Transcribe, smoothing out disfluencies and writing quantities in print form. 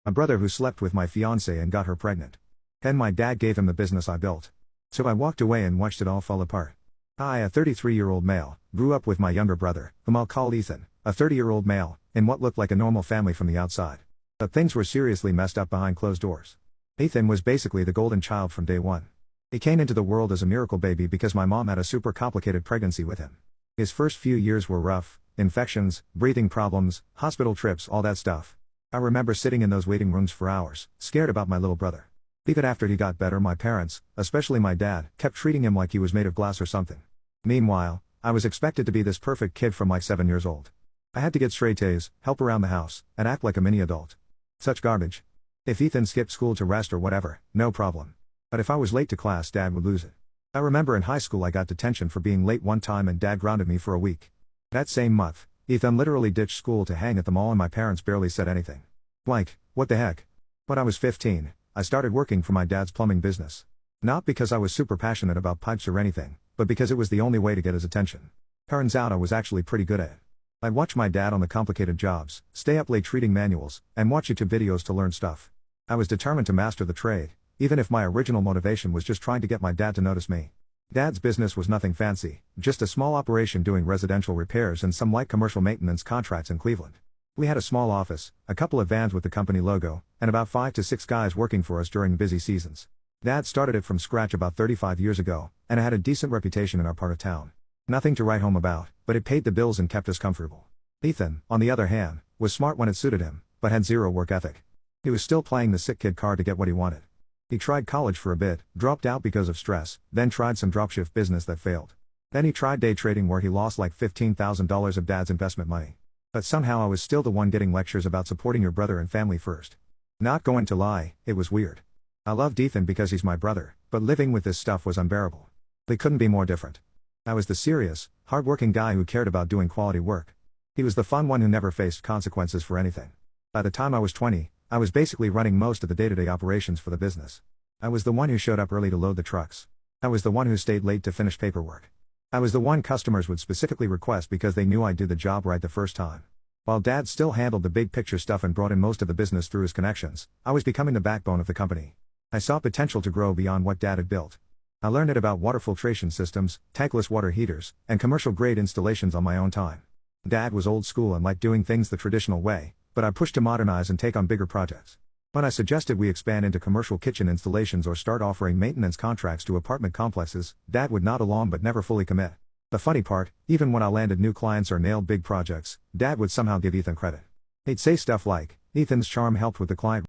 A brother who slept with my fiancé and got her pregnant. Then my dad gave him the business I built. So I walked away and watched it all fall apart. I, a 33-year-old male, grew up with my younger brother, whom I'll call Ethan, a 30-year-old male, in what looked like a normal family from the outside. But things were seriously messed up behind closed doors. Ethan was basically the golden child from day one. He came into the world as a miracle baby because my mom had a super complicated pregnancy with him. His first few years were rough: infections, breathing problems, hospital trips, all that stuff. I remember sitting in those waiting rooms for hours, scared about my little brother. Even after he got better, my parents, especially my dad, kept treating him like he was made of glass or something. Meanwhile, I was expected to be this perfect kid from like 7 years old. I had to get straight A's, help around the house, and act like a mini adult. Such garbage. If Ethan skipped school to rest or whatever, no problem. But if I was late to class, Dad would lose it. I remember in high school I got detention for being late one time and Dad grounded me for a week. That same month, Ethan literally ditched school to hang at the mall and my parents barely said anything. Like, what the heck? When I was 15, I started working for my dad's plumbing business. Not because I was super passionate about pipes or anything, but because it was the only way to get his attention. Turns out I was actually pretty good at it. I'd watch my dad on the complicated jobs, stay up late reading manuals, and watch YouTube videos to learn stuff. I was determined to master the trade, even if my original motivation was just trying to get my dad to notice me. Dad's business was nothing fancy, just a small operation doing residential repairs and some light commercial maintenance contracts in Cleveland. We had a small office, a couple of vans with the company logo, and about 5 to 6 guys working for us during busy seasons. Dad started it from scratch about 35 years ago, and it had a decent reputation in our part of town. Nothing to write home about, but it paid the bills and kept us comfortable. Ethan, on the other hand, was smart when it suited him, but had zero work ethic. He was still playing the sick kid card to get what he wanted. He tried college for a bit, dropped out because of stress, then tried some dropship business that failed. Then he tried day trading where he lost like $15,000 of Dad's investment money. But somehow I was still the one getting lectures about supporting your brother and family first. Not going to lie, it was weird. I loved Ethan because he's my brother, but living with this stuff was unbearable. They couldn't be more different. I was the serious, hard-working guy who cared about doing quality work. He was the fun one who never faced consequences for anything. By the time I was 20, I was basically running most of the day-to-day operations for the business. I was the one who showed up early to load the trucks. I was the one who stayed late to finish paperwork. I was the one customers would specifically request because they knew I'd do the job right the first time. While Dad still handled the big picture stuff and brought in most of the business through his connections, I was becoming the backbone of the company. I saw potential to grow beyond what Dad had built. I learned it about water filtration systems, tankless water heaters, and commercial-grade installations on my own time. Dad was old school and liked doing things the traditional way, but I pushed to modernize and take on bigger projects. When I suggested we expand into commercial kitchen installations or start offering maintenance contracts to apartment complexes, Dad would nod along but never fully commit. The funny part, even when I landed new clients or nailed big projects, Dad would somehow give Ethan credit. He'd say stuff like, "Ethan's charm helped with the client